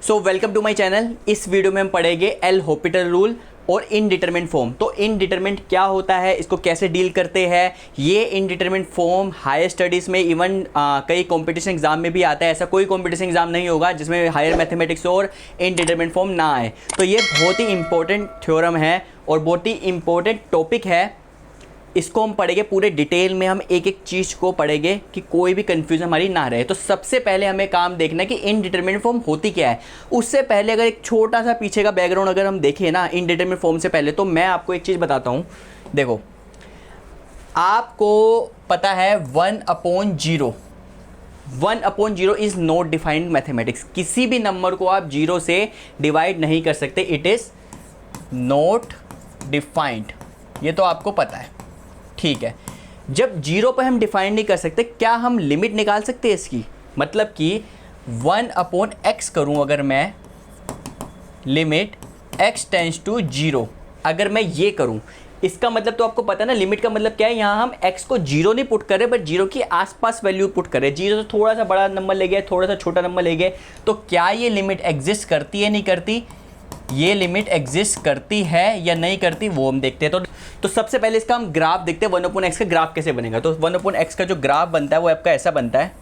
So welcome to my channel. इस video में हम पढ़ेंगे एल हॉपिटल रूल और इनडिटरमिनेट फॉर्म। तो इनडिटरमिनेट क्या होता है, इसको कैसे डील करते हैं। ये इनडिटरमिनेट फॉर्म हायर स्टडीज़ में इवन कई कंपटीशन एग्जाम में भी आता है। ऐसा कोई कंपटीशन एग्जाम नहीं होगा जिसमें हायर मैथमेटिक्स और इनडिटरमिनेट फॉर्म ना आए। तो ये बहुत ही इंपॉर्टेंट थ्योरम है और बहुत ही इंपॉर्टेंट टॉपिक है। इसको हम पढ़ेंगे पूरे डिटेल में, हम एक एक चीज़ को पढ़ेंगे कि कोई भी कन्फ्यूजन हमारी ना रहे। तो सबसे पहले हमें काम देखना है कि इनडिटरमिनेट फॉर्म होती क्या है। उससे पहले अगर एक छोटा सा पीछे का बैकग्राउंड अगर हम देखें ना इनडिटरमिनेट फॉर्म से पहले, तो मैं आपको एक चीज़ बताता हूँ। देखो, आपको पता है 1/0 इज़ नॉट डिफाइंड मैथमेटिक्स। किसी भी नंबर को आप 0 से डिवाइड नहीं कर सकते, इट इज़ नॉट डिफाइंड। ये तो आपको पता है, ठीक है। जब 0 पर हम डिफाइन नहीं कर सकते, क्या हम लिमिट निकाल सकते हैं इसकी? मतलब कि 1/x करूं अगर मैं, लिमिट x टेंड्स टू 0, अगर मैं ये करूं, इसका मतलब तो आपको पता है ना लिमिट का मतलब क्या है। यहाँ हम x को 0 नहीं पुट कर रहे, बट 0 के आसपास वैल्यू पुट कर रहे हैं। 0 से थोड़ा सा बड़ा नंबर ले गए, थोड़ा सा छोटा नंबर ले गए, तो क्या ये लिमिट एग्जिस्ट करती है नहीं करती? ये लिमिट एग्जिस्ट करती है या नहीं करती, वो हम देखते हैं। तो सबसे पहले इसका हम ग्राफ देखते हैं। 1/x का ग्राफ कैसे बनेगा। तो 1/x का जो ग्राफ बनता है वो आपका ऐसा बनता है,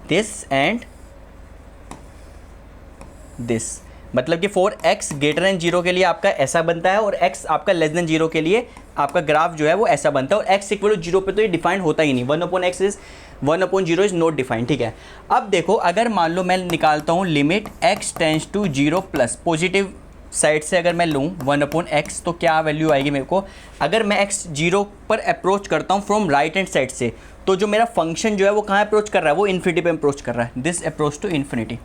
दिस एंड दिस। मतलब कि फॉर x ग्रेटर देन 0 के लिए आपका ऐसा बनता है और x आपका लेस देन 0 के लिए आपका ग्राफ जो है वो ऐसा बनता है। और x इक्वल टू 0 पे तो ये डिफाइंड होता ही नहीं। 1/0 इज़ नॉट डिफाइंड, ठीक है। अब देखो, अगर मान लो मैं निकालता हूँ limit x tends to 0 plus positive side से अगर मैं लूँ 1/x, तो क्या वैल्यू आएगी मेरे को? अगर मैं x 0 पर अप्रोच करता हूँ फ्रॉम राइट हैंड साइड से, तो जो मेरा फंक्शन जो है वो कहाँ अप्रोच कर रहा है? वो इन्फिनिटी पे अप्रोच कर रहा है। This approach to infinity,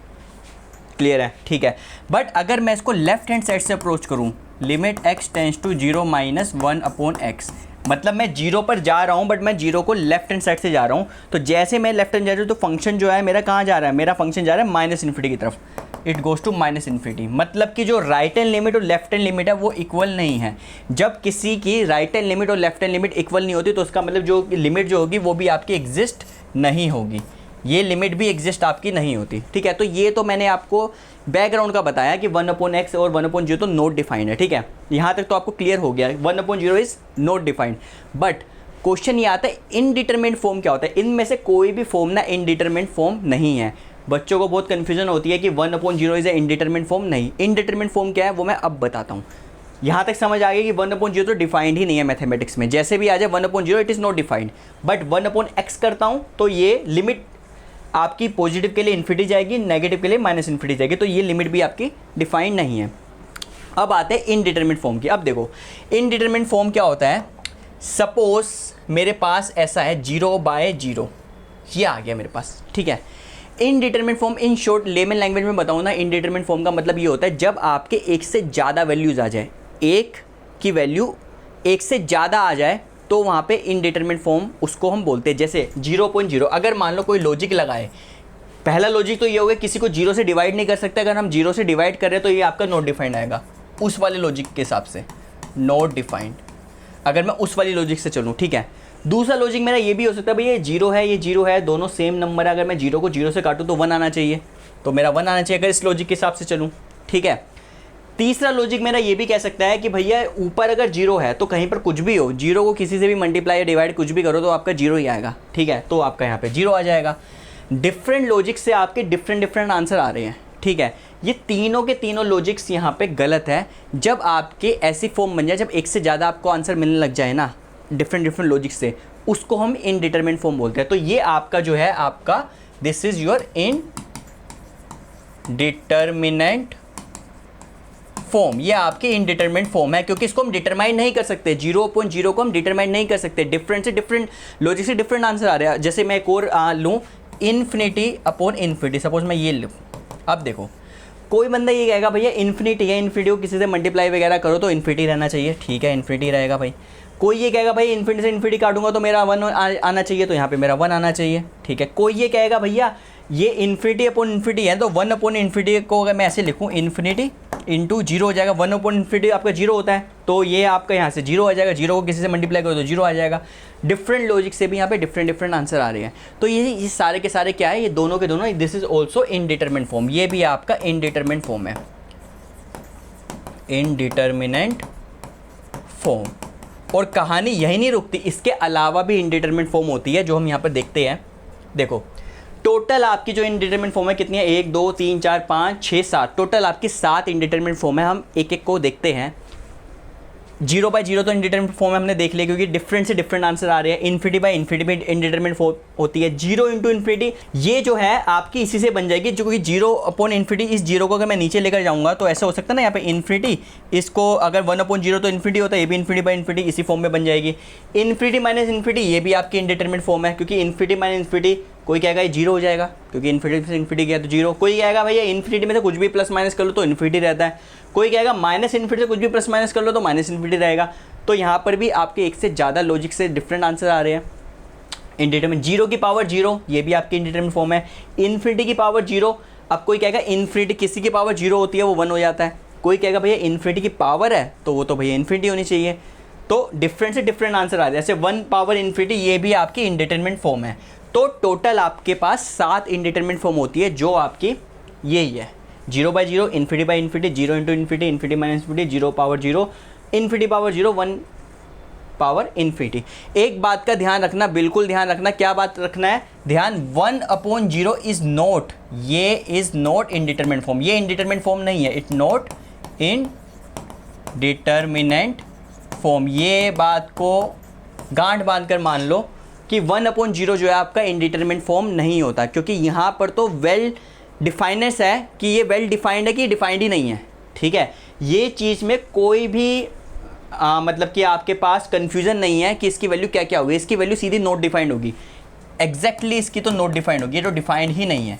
clear है, ठीक है। बट अगर मैं इसको लेफ्ट हैंड साइड से अप्रोच करूँ, limit x tends to 0 minus 1/x, मतलब मैं 0 पर जा रहा हूँ बट मैं 0 को लेफ्ट हैंड साइड से जा रहा हूँ। तो जैसे मैं लेफ्ट हैंड जा रहा हूँ तो फंक्शन जो है मेरा कहाँ जा रहा है? मेरा फंक्शन जा रहा है माइनस इन्फिनिटी की तरफ, it goes to minus infinity. मतलब कि जो राइट हैंड लिमिट और लेफ्ट हैंड लिमिट है वो इक्वल नहीं है। जब किसी की राइट हैंड लिमिट और लेफ्ट हैंड लिमिट इक्वल नहीं होती, तो उसका मतलब जो लिमिट जो होगी वो भी आपकी एग्जिस्ट नहीं होगी। ये लिमिट भी एग्जिस्ट आपकी नहीं होती, ठीक है। तो ये तो मैंने आपको बैकग्राउंड का बताया कि 1/x और 1/0 तो नॉट डिफाइंड है, ठीक है। यहाँ तक तो आपको क्लियर हो गया, 1/0 is not defined. But question ये आता है इनडिटरमिनेट फॉर्म क्या होता है। इनमें से कोई भी फॉर्म ना इनडिटरमिनेट फॉर्म नहीं है। बच्चों को बहुत कन्फ्यूजन होती है कि 1/0 इज़ ए इनडिटरमिनेट फॉर्म। नहीं, इनडिटरमिनेट फॉर्म क्या है वो मैं अब बताता हूँ। यहाँ तक समझ आ गई कि 1/0 तो डिफाइंड ही नहीं है मैथमेटिक्स में। जैसे भी आ जाए 1/0 it is not defined. But 1/x करता हूँ तो ये लिमिट आपकी पॉजिटिव के लिए इन्फिनिटी जाएगी, नेगेटिव के लिए माइनस इन्फिनिटी जाएगी। तो ये लिमिट भी आपकी डिफाइंड नहीं है। अब आते हैं इनडिटरमिनेट फॉर्म की। अब देखो, इनडिटरमिनेट फॉर्म क्या होता है। सपोज मेरे पास ऐसा है 0/0, ये आ गया मेरे पास, ठीक है। Indeterminate form in short layman language में बताऊँ ना, इनडिटरमिनेट फॉर्म का मतलब ये होता है जब आपके एक से ज़्यादा वैल्यूज़ आ जाए, एक की वैल्यू एक से ज़्यादा आ जाए, तो वहाँ पे इनडिटरमिनेट फॉर्म उसको हम बोलते हैं। जैसे 0.0, अगर मान लो कोई लॉजिक लगाए, पहला लॉजिक तो ये होगा किसी को 0 से डिवाइड नहीं कर सकते। अगर हम 0 से डिवाइड कर रहे हैं तो ये आपका नॉट डिफाइंड आएगा उस वाले लॉजिक के हिसाब से, नॉट डिफाइंड। अगर मैं उस वाली लॉजिक से चलूँ, ठीक है। दूसरा लॉजिक मेरा ये भी हो सकता है, भाई ये 0 है, ये 0 है, दोनों सेम नंबर है। अगर मैं 0 को 0 से काटूँ तो 1 आना चाहिए, तो मेरा 1 आना चाहिए अगर इस लॉजिक के हिसाब से चलूँ, ठीक है। तीसरा लॉजिक मेरा ये भी कह सकता है कि भैया ऊपर अगर 0 है तो कहीं पर कुछ भी हो, 0 को किसी से भी मल्टीप्लाई या डिवाइड कुछ भी करो तो आपका 0 ही आएगा, ठीक है। तो आपका यहाँ पे 0 आ जाएगा। डिफरेंट लॉजिक से आपके डिफरेंट आंसर आ रहे हैं, ठीक है। ये तीनों के तीनों लॉजिक्स यहाँ पे गलत है। जब आपके ऐसी फॉर्म बन जाए, जब एक से ज़्यादा आपको आंसर मिलने लग जाए ना डिफरेंट लॉजिक से, उसको हम इनडिटरमिनेट फॉर्म बोलते हैं। तो ये आपका जो है आपका this is your indeterminate form. ये आपकी इनडिटरमिनेट फॉर्म है, क्योंकि इसको हम डिटरमाइन नहीं कर सकते। 0.0 को हम डिटरमाइन नहीं कर सकते। डिफरेंट से डिफरेंट लॉजिक से डिफरेंट आंसर आ रहा है। जैसे मैं एक और लूँ, इन्फिनिटी। सपोज मैं ये लूँ। अब देखो, कोई बंदा ये कहेगा भैया इन्फिनिटी है, इन्फिनिटी को किसी से मल्टीप्लाई वगैरह करो तो इन्फिनिटी रहना चाहिए, ठीक है, इन्फिनिटी रहेगा भाई। कोई ये कहेगा भाई इन्फिनिटी से इन्फिनिटी काटूंगा तो मेरा 1 आना चाहिए, तो यहाँ पे मेरा 1 आना चाहिए, ठीक है। कोई ये कहेगा भैया ये इन्फिनिटी अपॉन इन्फिनिटी है, तो 1/इन्फिनिटी को अगर मैं ऐसे लिखूँ, इन्फिनिटी इंटू जीरो हो जाएगा, 1/∞ आपका जीरो होता है, तो ये आपका यहाँ से जीरो आ जाएगा, जीरो को किसी से मल्टीप्लाई करो तो जीरो आ जाएगा। डिफरेंट लॉजिक से भी यहाँ पे डिफरेंट आंसर आ रहे हैं। तो ये सारे के सारे क्या है, ये दोनों के दोनों, दिस इज ऑल्सो इनडिटरमिनेंट फॉर्म, ये भी आपका इनडिटरमिनेंट फॉर्म है, इनडिटरमिनेंट फॉर्म। और कहानी यही नहीं रुकती, इसके अलावा भी इनडिटरमिनेंट फॉर्म होती है जो हम यहाँ पर देखते हैं। देखो टोटल आपकी जो इनडिटरमिनेंट फॉर्म है कितनी है, 1 2 3 4 5 6 7, टोटल आपकी 7 इनडिटरमिनेंट फॉर्म है। हम एक एक को देखते हैं। 0/0 तो इनडिटरमिनेंट फॉर्म है, हमने देख लिया, क्योंकि डिफरेंट से डिफरेंट आंसर आ रहे हैं। इन्फिनिटी भी इनडिटरमिनेंट फॉर्म होती है। 0 × इन्फिनिटी ये जो है आपकी इसी से बन जाएगी, जो कि 0/∞, इस जीरो को अगर मैं नीचे लेकर जाऊंगा तो ऐसा हो सकता है ना, यहाँ पे इन्फिनिटी, इसको अगर 1/0 तो इन्फिनिटी होता है, ये भी इन्फिनिटी इसी फॉर्म में बन जाएगी। इन्फिनिटी माइनस इन्फिनिटी ये भी आपकी इनडिटरमिनेंट फॉर्म है, क्योंकि इन्फिनिटी माइनस इन्फिनिटी, कोई कहेगा ये जीरो हो जाएगा, क्योंकि इन्फिनिटी से इन्फिनिटी गया तो जीरो। कोई कहेगा भैया इन्फिनिटी में से कुछ भी प्लस माइनस कर लो तो इन्फिनिटी रहता है। कोई कहेगा माइनस इन्फिनिटी से कुछ भी प्लस माइनस कर लो तो माइनस इन्फिनिटी रहेगा। तो यहाँ पर भी आपके एक से ज़्यादा लॉजिक से डिफरेंट आंसर आ रहे हैं। इनडिटरमिनेंट 0 की पावर 0 ये भी आपकी इनडिटरमिनेंट फॉर्म है। इन्फिनिटी की पावर 0, अब कोई कहेगा इन्फिनिटी किसी की पावर 0 होती है वो 1 हो जाता है। कोई कहेगा भैया इन्फिनिटी की पावर है तो वो तो भैया इन्फिनिटी होनी चाहिए। तो डिफरेंट से डिफरेंट आंसर आ रहे हैं। जैसे 1/∞ ये भी आपकी इनडिटरमिनेंट फॉर्म है। तो टोटल आपके पास 7 इनडिटरमिनेंट फॉर्म होती है, जो आपकी यही है 0/0, infinity, 0 × infinity, infinity minus infinity, 0/0, इन्फिनिटी/0, 1/∞। एक बात का ध्यान रखना, बिल्कुल ध्यान रखना, क्या बात रखना है ध्यान, 1/0 इज नॉट, ये इज नॉट इनडिटरमिनेंट फॉर्म, ये इनडिटरमिनेंट फॉर्म नहीं है, इट नॉट इनडिटरमिनेंट फॉर्म। ये बात को गांठ बांधकर मान लो कि 1/0 जो है आपका इनडिटरमिनेंट फॉर्म नहीं होता, क्योंकि यहाँ पर तो वेल डिफाइनेस है कि ये वेल डिफाइंड है कि डिफाइंड ही नहीं है। ठीक है, ये चीज़ में कोई भी मतलब कि आपके पास कन्फ्यूज़न नहीं है कि इसकी वैल्यू क्या क्या होगी। इसकी वैल्यू सीधी नॉट डिफाइंड होगी, एग्जैक्टली इसकी तो नॉट डिफाइंड होगी, ये तो डिफाइंड ही नहीं है।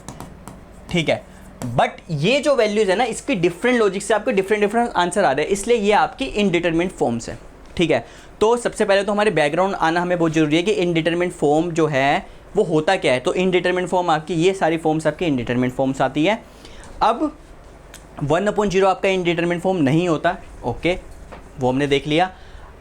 ठीक है, बट ये जो वैल्यूज़ है ना, इसकी डिफरेंट लॉजिक से आपको डिफरेंट आंसर आ रहे हैं, इसलिए ये आपकी इनडिटरमिनेंट फॉर्म्स है। ठीक है, तो सबसे पहले तो हमारे बैकग्राउंड आना हमें बहुत ज़रूरी है कि इनडिटरमिनेंट फॉर्म जो है वो होता क्या है। तो इनडिटरमिनेंट फॉर्म आपकी, ये सारी फॉर्म्स आपकी इनडिटरमिनेंट फॉर्म्स आती है। अब 1/0 आपका इनडिटरमिनेंट फॉर्म नहीं होता, ओके, वो हमने देख लिया।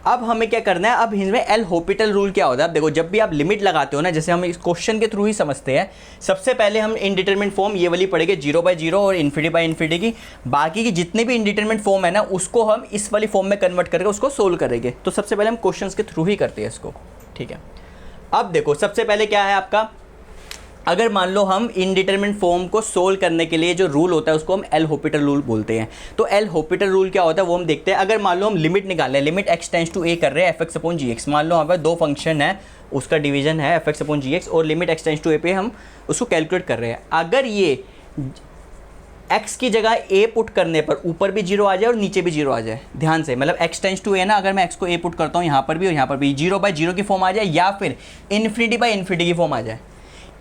अब हमें क्या करना है, अब इसमें एल हॉपिटल रूल क्या होता है। अब देखो, जब भी आप लिमिट लगाते हो ना, जैसे हम इस क्वेश्चन के थ्रू ही समझते हैं, सबसे पहले हम इनडिटरमिनेंट फॉर्म ये वाली पढ़ेंगे 0/0 और इन्फिनिटी की। बाकी की जितने भी इनडिटरमिनेंट फॉर्म है ना, उसको हम इस वाली फॉर्म में कन्वर्ट करके उसको सोल्व करेंगे। तो सबसे पहले हम क्वेश्चन के थ्रू ही करते हैं इसको। ठीक है, अब देखो सबसे पहले क्या है आपका, अगर मान लो हम इनडिटरमिनेंट फॉर्म को सोल्व करने के लिए जो रूल होता है उसको हम एल हॉपिटल रूल बोलते हैं। तो एल हॉपिटल रूल क्या होता है वो हम देखते हैं। अगर मान लो हम लिमिट निकाल रहे हैं, limit x tends to a कर रहे हैं fx/gx, मान लो हमारे पास दो फंक्शन है, उसका डिवीजन है fx/gx, और limit x tends to a पे हम उसको कैलकुलेट कर रहे हैं। अगर ये x की जगह a पुट करने पर ऊपर भी 0 आ जाए और नीचे भी 0 आ जाए, ध्यान से, मतलब x टेंड्स टू a ना, अगर मैं x को a पुट करता हूँ यहाँ पर भी और यहाँ पर भी, 0/0 की फॉर्म आ जाए या फिर इन्फिनिटी की फॉर्म आ जाए,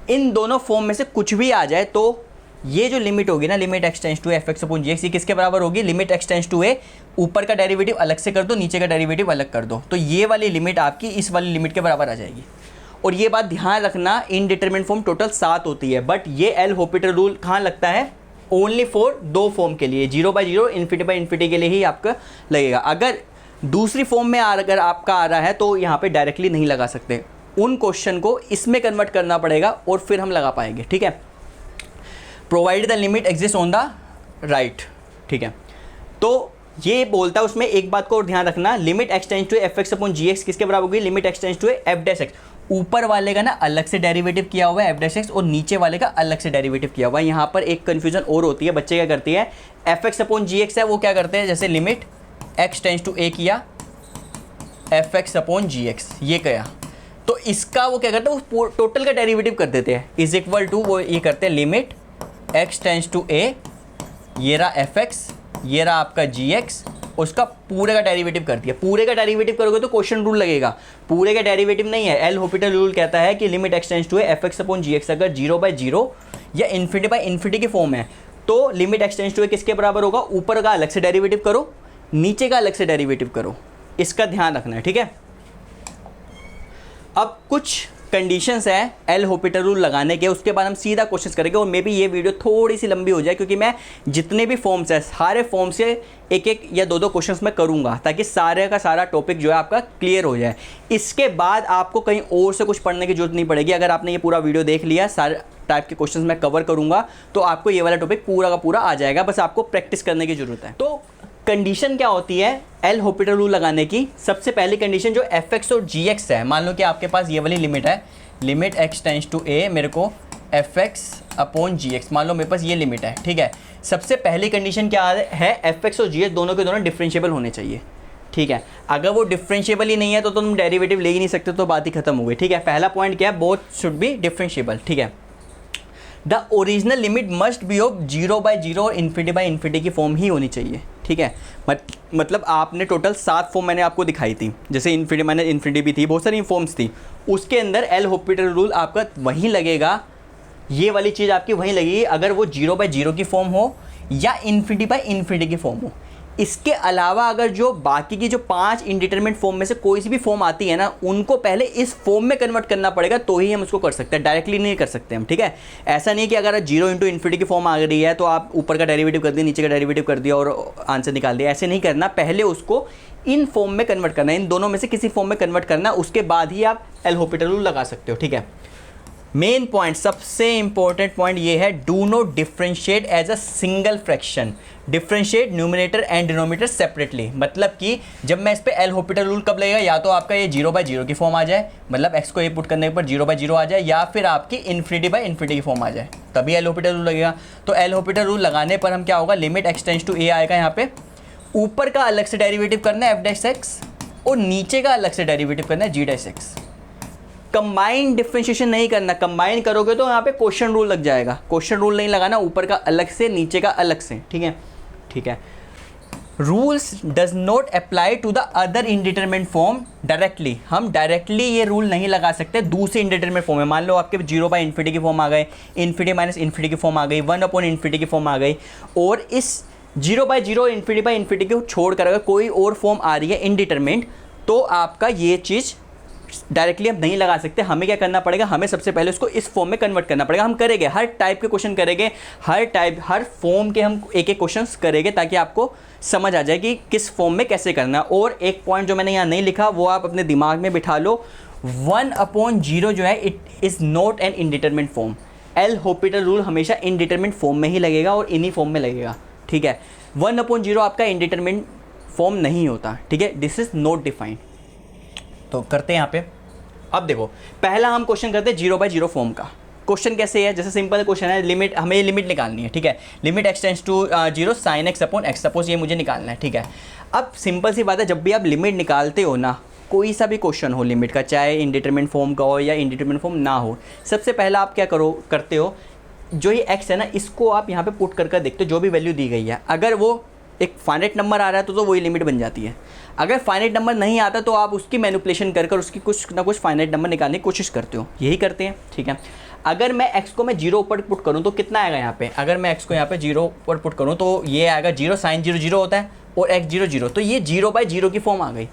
इन दोनों फॉर्म में से कुछ भी आ जाए, तो ये जो लिमिट होगी ना, limit x tends to fx/gx, ये किसके बराबर होगी, limit x tends to a, ऊपर का डेरिवेटिव अलग से कर दो, नीचे का डेरिवेटिव अलग कर दो, तो ये वाली लिमिट आपकी इस वाली लिमिट के बराबर आ जाएगी। और ये बात ध्यान रखना, इनडिटरमिनेंट फॉर्म टोटल 7 होती है, बट ये एल हॉपिटल रूल कहाँ लगता है, ओनली फॉर 2 फॉर्म के लिए, 0/0 इन्फिनिटी के लिए ही आपका लगेगा। अगर दूसरी फॉर्म में अगर आपका आ रहा है तो यहाँ पे डायरेक्टली नहीं लगा सकते, उन क्वेश्चन को इसमें कन्वर्ट करना पड़ेगा और फिर हम लगा पाएंगे। ठीक है, provide the limit exist on the right. ठीक है, तो ये बोलता है उसमें एक बात को और ध्यान रखना, limit x tends to fx/gx किसके बराबर होगी, limit x tends to f'(x), ऊपर वाले का ना अलग से डेरिवेटिव किया हुआ है f'(x) और नीचे वाले का अलग से डेरिवेटिव किया हुआ है। यहाँ पर एक कन्फ्यूजन और होती है, बच्चे क्या करती है, fx/gx है वो क्या करते हैं, जैसे limit x tends to a किया fx/gx ये किया, तो इसका वो क्या करते हैं, वो टोटल का डेरिवेटिव कर देते हैं, इज इक्वल टू, वो ये करते हैं limit x tends to a, ये रहा fx, ये रहा आपका gx, उसका पूरे का डेरिवेटिव कर दिया। पूरे का डेरिवेटिव करोगे तो क्वेश्चन रूल लगेगा, पूरे का डेरिवेटिव नहीं है। एल हॉपिटल रूल कहता है कि limit x tends to fx/gx अगर 0/0 या इन्फिनिटी की फॉर्म है तो लिमिट x टेंड्स टू किसके बराबर होगा, ऊपर का अलग से डेरिवेटिव करो, नीचे का अलग से डेरिवेटिव करो, इसका ध्यान रखना है। ठीक है, अब कुछ कंडीशंस है एल हॉपिटल रूल लगाने के, उसके बाद हम सीधा क्वेश्चन करेंगे। और मे बी ये वीडियो थोड़ी सी लंबी हो जाए क्योंकि मैं जितने भी फॉर्म्स है सारे फॉर्म से एक एक या दो दो क्वेश्चंस मैं करूंगा ताकि सारे का सारा टॉपिक जो है आपका क्लियर हो जाए। इसके बाद आपको कहीं और से कुछ पढ़ने की जरूरत नहीं पड़ेगी। अगर आपने ये पूरा वीडियो देख लिया, सारे टाइप के क्वेश्चंस मैं कवर करूंगा, तो आपको ये वाला टॉपिक पूरा का पूरा आ जाएगा। बस आपको प्रैक्टिस करने की जरूरत है। तो कंडीशन क्या होती है एल हॉपिटल रूल लगाने की? सबसे पहली कंडीशन जो एफ एक्स और जी एक्स है, मान लो कि आपके पास ये वाली लिमिट है, लिमिट एक्स टेंड्स टू ए, मेरे को एफ एक्स अपॉन जी एक्स, मान लो मेरे पास ये लिमिट है, ठीक है। सबसे पहली कंडीशन क्या है, एफ एक्स और जी एक्स दोनों के दोनों डिफरेंशिएबल होने चाहिए, ठीक है। अगर वो डिफरेंशिएबल ही नहीं है तो तुम डेरिवेटिव ले ही नहीं सकते, तो बात ही खत्म हो गई, ठीक है। पहला पॉइंट क्या है, बोथ शुड बी डिफरेंशिएबल, ठीक है। The original limit must be of 0/0 और इन्फिनिटी की फॉर्म ही होनी चाहिए, ठीक है। मतलब आपने टोटल 7 फॉर्म मैंने आपको दिखाई थी, जैसे इन्फिनिटी भी थी, बहुत सारी फॉर्म्स थी। उसके अंदर एल हॉपिटल रूल आपका वहीं लगेगा, ये वाली चीज़ आपकी वहीं लगेगी अगर वो 0/0 की फॉर्म हो या इन्फिनिटी की फॉर्म हो। इसके अलावा अगर जो बाकी की जो 5 इनडिटरमिनेट फॉर्म में से कोई सी भी फॉर्म आती है ना, उनको पहले इस फॉर्म में कन्वर्ट करना पड़ेगा, तो ही हम उसको कर सकते हैं, डायरेक्टली नहीं कर सकते हम, ठीक है। ऐसा नहीं है कि अगर 0 × इन्फिनिटी की फॉर्म आ रही है तो आप ऊपर का डेरिवेटिव कर दिया, नीचे का डेरिवेटिव कर दिया और आंसर निकाल दिया, ऐसे नहीं करना। पहले उसको इन फॉर्म में कन्वर्ट करना है, इन दोनों में से किसी फॉर्म में कन्वर्ट करना, उसके बाद ही आप एल हॉपिटल रूल लगा सकते हो, ठीक है। मेन पॉइंट, सबसे इंपॉर्टेंट पॉइंट ये है, do not differentiate as a single fraction, differentiate numerator and denominator separately. मतलब कि जब मैं इस पे एल हॉपिटल रूल कब लगेगा, या तो आपका ये 0/0 की फॉर्म आ जाए, मतलब x को ये पुट करने पर 0/0 आ जाए, या फिर आपकी इन्फिनिटी की फॉर्म आ जाए, तभी एल हॉपिटल रूल लगेगा। तो एल हॉपिटल रूल लगाने पर हम क्या होगा, लिमिट एक्स टेंड्स टू ए आएगा, यहाँ पे ऊपर का अलग से डेरिवेटिव करना है f'(x) और नीचे का अलग से डेरिवेटिव करना है g'(x). कंबाइन डिफरेंशिएशन नहीं करना, कंबाइन करोगे तो यहाँ पे क्वेश्चन रूल लग जाएगा। क्वेश्चन रूल नहीं लगाना, ऊपर का अलग से नीचे का अलग से, ठीक है, ठीक है। Rules does not apply to the other indeterminate form directly, हम डायरेक्टली ये रूल नहीं लगा सकते दूसरी इनडिटरमिनेट फॉर्म में। मान लो आपके 0/∞ की फॉर्म आ गए, ∞−∞ की फॉर्म आ गई, 1/∞ की फॉर्म आ गई, और इस 0/0 ∞/∞ को छोड़कर अगर कोई और फॉर्म आ रही है इनडिटरमिनेट, तो आपका ये चीज़ डायरेक्टली हम नहीं लगा सकते। हमें क्या करना पड़ेगा, हमें सबसे पहले उसको इस फॉर्म में कन्वर्ट करना पड़ेगा। हम करेंगे, हर टाइप के क्वेश्चन करेंगे, हर फॉर्म के हम एक एक क्वेश्चंस करेंगे, ताकि आपको समझ आ जाए कि किस फॉर्म में कैसे करना है। और एक पॉइंट जो मैंने यहाँ नहीं लिखा, वो आप अपने दिमाग में बिठा लो, 1/0 जो है it is not an indeterminate form. L Hôpital rule हमेशा इनडिटरमिनेट फॉर्म में ही लगेगा और इन्हीं फॉर्म में लगेगा, ठीक है। 1/0 आपका इनडिटरमिनेट फॉर्म नहीं होता, ठीक है, दिस इज नॉट डिफाइंड। तो करते हैं यहाँ पे, अब देखो पहला हम क्वेश्चन करते हैं 0/0 फॉर्म का। क्वेश्चन कैसे है, जैसे सिंपल क्वेश्चन है, लिमिट, हमें लिमिट निकालनी है, ठीक है। Limit x tends to 0 sin x upon x, suppose ये मुझे निकालना है, ठीक है। अब सिंपल सी बात है, जब भी आप लिमिट निकालते हो ना, कोई सा भी क्वेश्चन हो लिमिट का, चाहे इनडिटरमिनेट फॉर्म का हो या इनडिटरमिनेट फॉर्म ना हो, सबसे पहला आप क्या करते हो, जो ये x है ना, इसको आप यहाँ पे पुट कर देखते हो, जो भी वैल्यू दी गई है। अगर वो एक फाइनाइट नंबर आ रहा है तो वही लिमिट बन जाती है। अगर फाइनाइट नंबर नहीं आता तो आप उसकी मैनिपुलेशन कर उसकी कुछ ना कुछ फाइनाइट नंबर निकालने की कोशिश करते हो, यही करते हैं, ठीक है। अगर मैं x को मैं 0 ऊपर पुट करूँ तो कितना आएगा यहाँ पे, अगर मैं x को यहाँ पे 0 ऊपर पुट करूँ तो ये आएगा 0 sin 0 0 होता है और x 0 0, तो ये 0/0 की फॉर्म आ गई।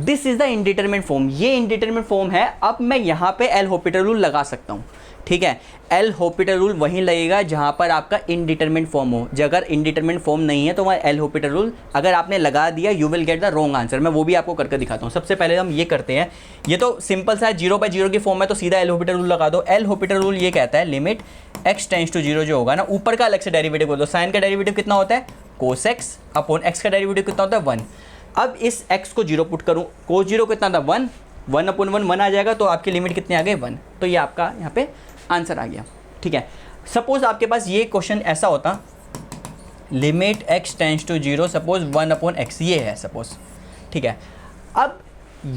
This is the indeterminate form, ये इनडिटरमिनेट फॉर्म है। अब मैं यहाँ पे एल हॉपिटल रूल लगा सकता हूँ, ठीक है। एल हॉपिटल रूल वहीं लगेगा जहाँ पर आपका इनडिटरमिनेट फॉर्म हो। अगर इनडिटरमिनेट फॉर्म नहीं है तो वहाँ एल हॉपिटल रूल अगर आपने लगा दिया, you will get the wrong answer. मैं वो भी आपको करके दिखाता हूँ। सबसे पहले हम ये करते हैं, ये तो सिंपल सा है, 0/0 की फॉर्म है तो सीधा एल हॉपिटल रूल लगा दो। एल हॉपिटल रूल ये कहता है, लिमिट एक्स टेंड्स टू 0 जो होगा ना, ऊपर का अलग से डेरिवेटिव कर दो। साइन का डेरिवेटिव कितना होता है, cos x अपॉन x का डेरिवेटिव कितना होता है 1। अब इस x को 0 पुट करूँ, cos 0 कितना था 1, 1/1 1 आ जाएगा, तो आपकी लिमिट कितनी आ गई 1। तो ये आपका यहाँ पे आंसर आ गया, ठीक है। सपोज आपके पास ये क्वेश्चन ऐसा होता, limit x tends to 0 suppose 1/x, ये है सपोज, ठीक है। अब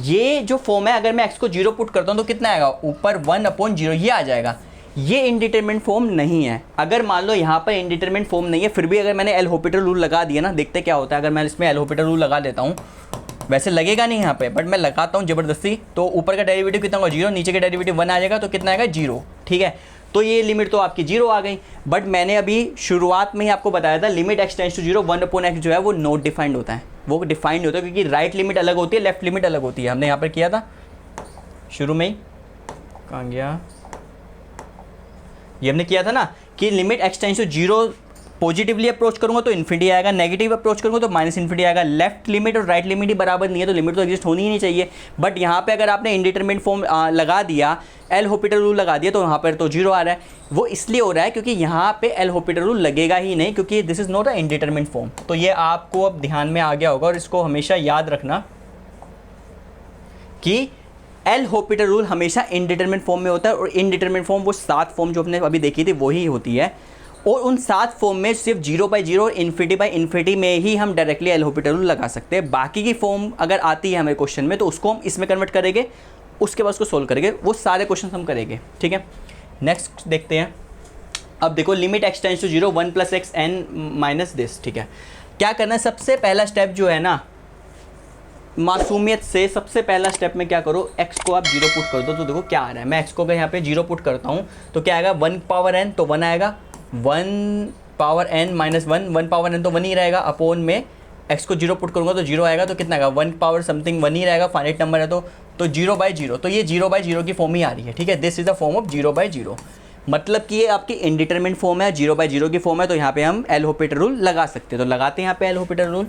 ये जो फॉर्म है, अगर मैं x को 0 पुट करता हूँ तो कितना आएगा, ऊपर 1/0 ये आ जाएगा। ये इनडिटरमिनेट फॉर्म नहीं है। अगर मान लो यहाँ पर इनडिटरमिनेट फॉर्म नहीं है, फिर भी अगर मैंने एल हॉपिटल रूल लगा दिया ना, देखते क्या होता है। अगर मैं इसमें एल हॉपिटल रूल लगा देता हूँ, वैसे लगेगा नहीं यहाँ पे, बट मैं लगाता हूँ ज़बरदस्ती, तो ऊपर का डेरिवेटिव कितना होगा 0, नीचे का डेरिवेटिव 1 आ जाएगा, तो कितना आएगा 0, ठीक है। तो ये लिमिट तो आपकी 0 आ गई। बट मैंने अभी शुरुआत में ही आपको बताया था, limit x tends to 0 1/x जो है वो नॉट डिफाइंड होता है, वो डिफाइंड होता है, क्योंकि राइट लिमिट अलग होती है, लेफ्ट लिमिट अलग होती है। हमने यहाँ पर किया था शुरू में ही, कहाँ गया, ये हमने किया था ना कि limit x tends to zero, positively approach करूंगा तो इन्फिनिटी आएगा, नेगेटिव अप्रोच करूंगा तो माइनस इन्फिनिटी आएगा। लेफ्ट लिमिट और राइट लिमिट ही बराबर नहीं है तो लिमिट तो एग्जिस्ट होनी ही नहीं चाहिए। बट यहाँ पे अगर आपने इंडिटरमिनेट फॉर्म लगा दिया, एल हॉपिटल रूल लगा दिया, तो यहाँ पर तो जीरो आ रहा है। वो इसलिए हो रहा है क्योंकि यहाँ पे एल हॉपिटल रूल लगेगा ही नहीं, क्योंकि this is not a indeterminate form. तो ये आपको अब ध्यान में आ गया होगा और इसको हमेशा याद रखना कि एल हॉपिटल रूल हमेशा इनडिटरमिनेट फॉर्म में होता है, और इनडिटरमिनेट फॉर्म वो 7 फॉर्म जो हमने अभी देखी थी वही होती है। और उन 7 फॉर्म में सिर्फ 0/0 और इन्फिनिटी में ही हम डायरेक्टली एल हॉपिटल रूल लगा सकते हैं। बाकी की फॉर्म अगर आती है हमें क्वेश्चन में तो उसको हम इसमें कन्वर्ट करेंगे, उसके बाद उसको सोल्व करेंगे, वो सारे क्वेश्चन हम करेंगे। ठीक है, नेक्स्ट देखते हैं। अब देखो limit x tends to 0 1 + x n minus this. ठीक है, क्या करना है, सबसे पहला स्टेप जो है ना, मासूमियत से सबसे पहला स्टेप में क्या करो, x को आप 0 पुट कर दो। तो देखो क्या आ रहा है, मैं x को अगर यहाँ पे 0 पुट करता हूँ तो क्या आएगा, 1 पावर n, तो 1 आएगा, 1 power n minus 1, 1 power n तो 1 ही रहेगा, अपोन में x को 0 पुट करूँगा तो 0 आएगा, तो कितना आएगा, 1 पावर समथिंग 1 ही रहेगा, फाइनाइट नंबर है तो 0/0। तो ये 0/0 की फॉर्म ही आ रही है। ठीक है, this is the form of 0/0, मतलब कि ये आपकी इंडिटरमिनेट फॉर्म है, 0/0 की फॉर्म है। तो यहाँ पे हम एल हॉपिटल रूल लगा सकते हैं, तो लगाते हैं यहाँ पे L Hôpital rule.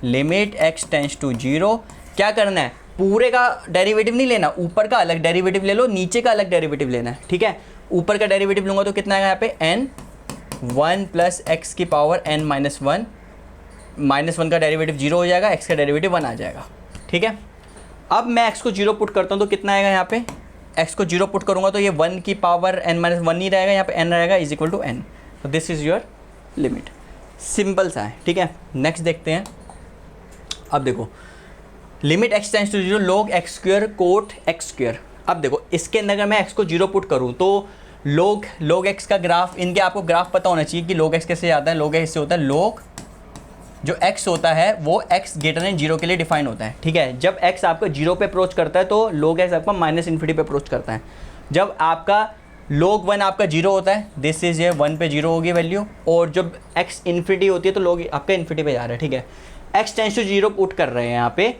Limit x tends to 0, क्या करना है, पूरे का डेरिवेटिव नहीं लेना, ऊपर का अलग डेरिवेटिव ले लो, नीचे का अलग डेरिवेटिव लेना है। ठीक है, ऊपर का डेरिवेटिव लूँगा तो कितना आएगा यहाँ पे n, 1 + x की पावर n माइनस 1, -1 का डेरिवेटिव 0 हो जाएगा, x का डेरिवेटिव 1 आ जाएगा। ठीक है, अब मैं x को 0 पुट करता हूँ तो कितना आएगा, यहाँ पे x को 0 पुट करूँगा तो ये 1 की पावर n माइनस 1 ही रहेगा, यहाँ पे n रहेगा इज इक्वल टू n। तो this is your limit, simple सा है। ठीक है, नेक्स्ट देखते हैं। अब देखो limit x tends to 0 log x² cot x²। अब देखो इसके अंदर अगर मैं x को 0 पुट करूँ तो log x का ग्राफ, इनके आपको ग्राफ पता होना चाहिए कि log x कैसे आता है। log x से होता है log, जो x होता है वो x > 0 के लिए डिफाइन होता है। ठीक है, जब x आपका 0 पे अप्रोच करता है तो log x आपका -∞ पे अप्रोच करता है। जब आपका log 1 आपका 0 होता है, दिस इज ये 1 पे 0 होगी वैल्यू, और जब x इन्फिनिटी होती है तो log आपका इन्फिनिटी पे जा रहा है। ठीक है, x टेंड्स टू 0 पुट कर रहे हैं यहाँ पे,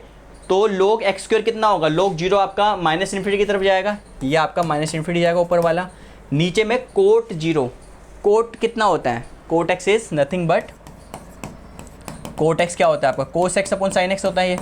तो log x² कितना होगा, log 0 आपका -∞ की तरफ जाएगा, ये आपका -∞ जाएगा ऊपर वाला। नीचे में कोट 0, कोट कितना होता है, cot x is nothing but, cot x क्या होता है आपका, cos x upon sin x होता है ये।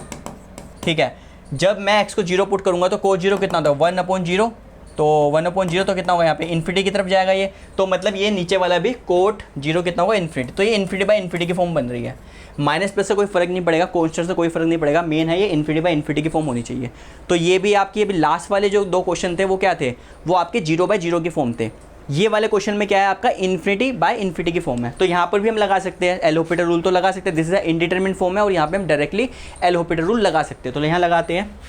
ठीक है, जब मैं x को 0 पुट करूँगा तो कोट 0 कितना होता है, 1/0, तो 1/0 तो कितना होगा यहाँ पे, इन्फिनिटी की तरफ जाएगा ये, तो मतलब ये नीचे वाला भी कोट 0 कितना होगा, इन्फिनिटी। तो ये इन्फिनिटी की फॉर्म बन रही है, माइनस प्लस से कोई फर्क नहीं पड़ेगा, कॉन्स्टेंट से कोई फर्क नहीं पड़ेगा, मेन है ये इन्फिनिटी की फॉर्म होनी चाहिए। तो ये भी आपकी अभी लास्ट वाले जो 2 क्वेश्चन थे वो क्या थे, वो आपके 0/0 की फॉर्म थे। ये वाले क्वेश्चन में क्या है, आपका इन्फिनिटी की फॉर्म है। तो यहाँ पर भी हम लगा सकते हैं एल हॉपिटल रूल, तो लगा सकते हैं, this is a indeterminate form है, और यहाँ पे हम डायरेक्टली एल हॉपिटल रूल लगा सकते हैं। तो यहाँ लगाते हैं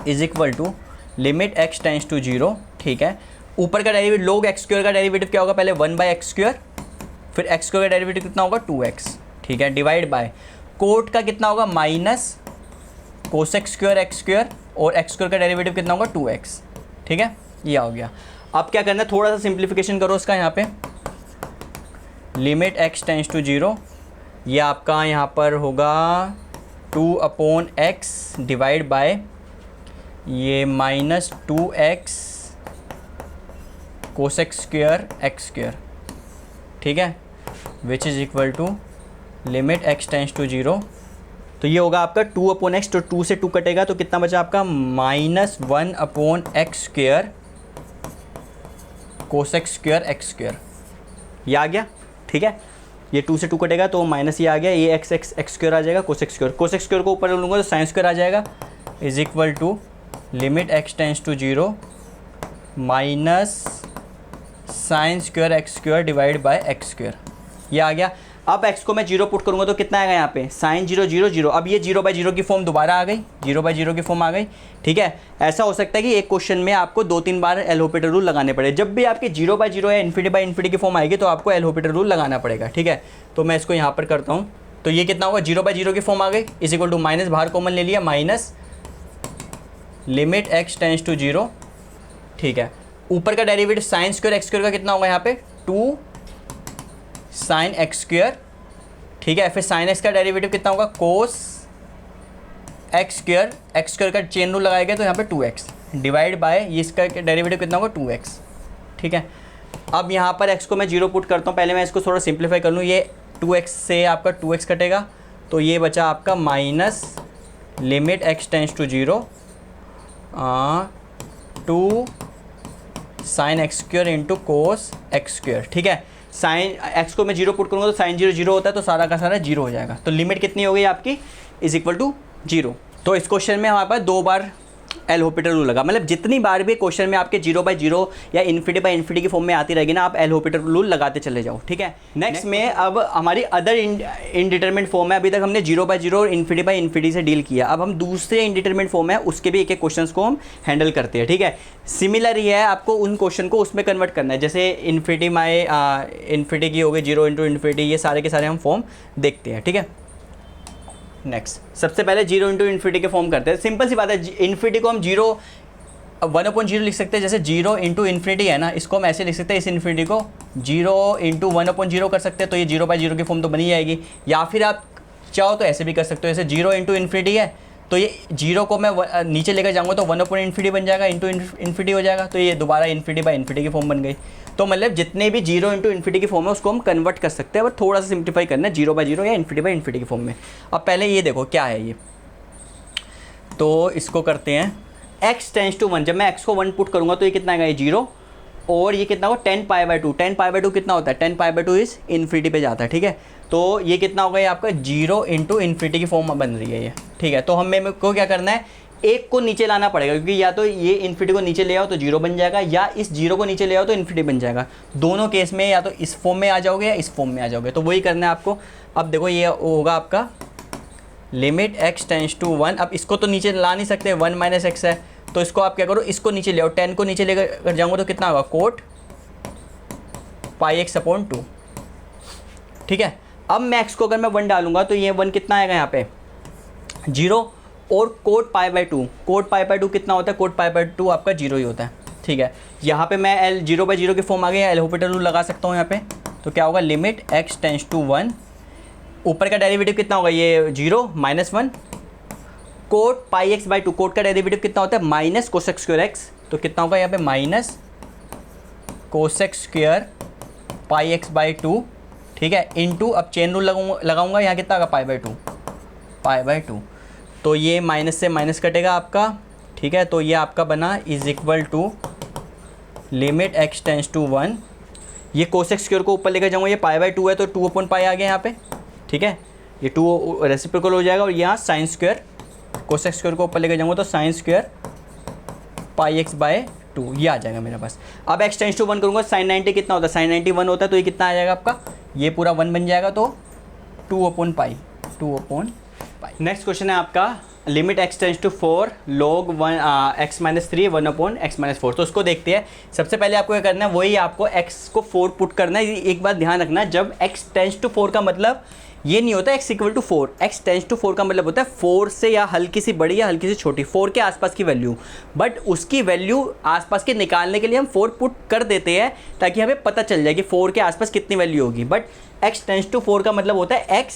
is equal to limit x tends to 0। ठीक है, ऊपर का डेरिवेटिव log x² का डेरिवेटिव क्या होगा, पहले 1/x², फिर x² का डेरिवेटिव कितना होगा 2x। ठीक है, डिवाइड बाय कोट का कितना होगा माइनस cos x², और x² का डेरिवेटिव कितना होगा 2x। ठीक है, ये हो गया। अब क्या करना है, थोड़ा सा सिंप्लीफिकेशन करो इसका, यहाँ पे लिमिट एक्स टेंड्स टू 0, ये आपका यहाँ पर होगा 2/x डिवाइड बाय ये -2x cos x²। ठीक है, which is equal to limit x tends to 0, तो ये होगा आपका 2/x, तो 2 से 2 कटेगा तो कितना बचा आपका -1/x² cos x²। ये आ गया। ठीक है, ये 2 से 2 कटेगा तो माइनस ये आ गया, ये x² आ जाएगा, cos x² को ऊपर लूँगा तो sin² आ जाएगा, is equal to limit x tends to 0 minus sin² x² divide by x²। ये आ गया। अब x को मैं 0 पुट करूँगा तो कितना आएगा यहाँ पे, sin 0 0 0। अब ये 0/0 की फॉर्म दोबारा आ गई, 0/0 की फॉर्म आ गई। ठीक है, ऐसा हो सकता है कि एक क्वेश्चन में आपको 2-3 बार एल हॉपिटल रूल लगाने पड़े। जब भी आपके 0/0 या इन्फिनिटी की फॉर्म आएगी तो आपको एल हॉपिटल रूल लगाना पड़ेगा। ठीक है, तो मैं इसको यहाँ पर करता हूँ, तो ये कितना होगा, 0/0 की फॉर्म आ गई, इज इक्वल टू माइनस, बाहर कॉमन ले लिया, minus limit x tends to 0। ठीक है, ऊपर का डेरिवेटिव sin² x² का कितना होगा यहाँ पे 2 sin x²। ठीक है, फिर sin x का डेरिवेटिव कितना होगा cos x², x² का चेन रूल लगाएगा तो यहाँ पे 2x। डिवाइड बाय ये इसका डेरिवेटिव कितना होगा 2x, ठीक है। अब यहाँ पर x को मैं 0 पुट करता हूँ, पहले मैं इसको थोड़ा सिंप्लीफाई कर लूँ। ये 2x से आपका 2x कटेगा तो ये बचा आपका minus limit x tends to 0 two sine x square into cos x square, ठीक है। साइन x को मैं 0 पुट करूँगा तो साइन 0 0 होता है तो सारा का सारा 0 हो जाएगा। तो लिमिट कितनी हो गई आपकी इज इक्वल टू 0। तो इस क्वेश्चन में हमारे पास 2 बार एल हॉपिटल रूल लगा, मतलब जितनी बार भी क्वेश्चन में आपके 0/0 या इन्फिनिटी बाय इन्फिनिटी की फॉर्म में आती रहेगी ना, आप एल हॉपिटल रूल लगाते चले जाओ, ठीक है। नेक्स्ट में अब हमारी अदर इनडिटरमिनेट फॉर्म है। अभी तक हमने 0/0 और इन्फिनिटी बाय इन्फिनिटी से डील किया। अब हम दूसरे इनडिटरमिनेट फॉर्म है उसके भी एक एक क्वेश्चंस को हम हैंडल करते हैं, ठीक है। सिमिलर ही है, आपको उन क्वेश्चन को उसमें कन्वर्ट करना है। जैसे इन्फिनिटी बाय इन्फिनिटी की हो गई 0 × इन्फिनिटी, ये सारे के सारे हम फॉर्म देखते हैं, ठीक है। नेक्स्ट सबसे पहले 0 × इन्फिनिटी के फॉर्म करते हैं। सिंपल सी बात है, इन्फिनिटी को हम 1/0 लिख सकते हैं। जैसे 0 × इन्फिनिटी है ना, इसको हम ऐसे लिख सकते हैं, इस इन्फिनिटी को 0 × 1/0 कर सकते हैं, तो ये 0/0 की फॉर्म तो बनी जाएगी। या फिर आप चाहो तो ऐसे भी कर सकते हो, जैसे 0 × इन्फिनिटी है तो ये 0 को मैं नीचे लेकर जाऊँगा तो 1/∞ बन जाएगा, इंटू इन्फिनिटी हो जाएगा, तो ये दोबारा इन्फिनिटी बाय इन्फिनिटी की फॉर्म बन गई। तो मतलब जितने भी 0 × इन्फिनिटी की फॉर्म है उसको हम कन्वर्ट कर सकते हैं, बट थोड़ा सा सिंप्लीफाई करना है 0/0 या इन्फिनिटी बाय इन्फिनिटी की फॉर्म में। अब पहले ये देखो क्या है ये, तो इसको करते हैं x टेंस टू 1। जब मैं x को 1 पुट करूँगा तो ये कितना आएगा, ये 0, और ये कितना होगा 10π/2। 10π/2 कितना होता है, 10π/2 इस इन्फिनिटी पे जाता है, ठीक है। तो ये कितना होगा, ये आपका 0 × इन्फिनिटी की फॉर्म बन रही है ये, ठीक है। तो हमें को क्या करना है, एक को नीचे लाना पड़ेगा, क्योंकि या तो ये इन्फिनिटी को नीचे ले आओ तो 0 बन जाएगा, या इस 0 को नीचे ले आओ तो इन्फिनिटी बन जाएगा। दोनों केस में या तो इस फॉर्म में आ जाओगे या इस फॉर्म में आ जाओगे, तो वही करना है आपको। अब देखो ये होगा आपका लिमिट x टेंस टू 1। अब इसको तो नीचे ला नहीं सकते, 1 - x है, तो इसको आप क्या करो, इसको नीचे ले आओ। 10 को नीचे लेकर जाऊँगा तो कितना होगा, कोट πx/2, ठीक है। अब मैं x को अगर मैं 1 डालूंगा तो ये 1 कितना आएगा यहाँ पे 0, और कोट π/2, कोट π/2 कितना होता है, कोट π/2 आपका 0 ही होता है, ठीक है। यहाँ पे मैं L 0/0 की फॉर्म आ गई, एल हॉपिटल रूल लगा सकता हूँ यहाँ पे। तो क्या होगा, लिमिट x टेंस टू 1, ऊपर का डेरिवेटिव कितना होगा, ये 0 - 1, कोट πx/2, कोट का डेरिवेटिव कितना होता है माइनस कोसेक स्क्वायर x, तो कितना होगा यहाँ पे माइनस कोसेक स्क्वायर πx/2, ठीक है, इनटू अब चेन रूल लगाऊंगा, यहाँ कितना होगा π/2, तो ये माइनस से माइनस कटेगा आपका, ठीक है। तो ये आपका बना is equal to limit x tends to 1, ये कोसेक स्क्वायर को ऊपर लेकर जाऊँगा, ये π/2 है तो 2/π आ गया यहाँ पे, ठीक है। ये 2 रेसिप्रोकल हो जाएगा, और यहाँ साइन स्क्वायर, कोसेक स्क्वायर को ऊपर लेकर जाऊँगा तो साइन स्क्वायर πx/2 ये आ जाएगा मेरे पास। अब x टेंस टू 1 करूँगा, साइन 90 कितना होता है, साइन 90 1 होता है, तो ये कितना आ जाएगा आपका, ये पूरा 1 बन जाएगा, तो 2/π। नेक्स्ट क्वेश्चन है आपका limit x tends to 4 log 1 x - 3 1/x - 4। तो उसको देखते हैं। सबसे पहले आपको क्या करना है, वही आपको x को 4 पुट करना है। एक बात ध्यान रखना, जब x टेंस टू 4 का मतलब ये नहीं होता x = 4, x टेंस टू 4 का मतलब होता है 4 से या हल्की सी बड़ी या हल्की सी छोटी, 4 के आसपास की वैल्यू, बट उसकी वैल्यू आसपास के निकालने के लिए हम 4 पुट कर देते हैं ताकि हमें पता चल जाए कि 4 के आसपास कितनी वैल्यू होगी। बट x टेंस टू 4 का मतलब होता है x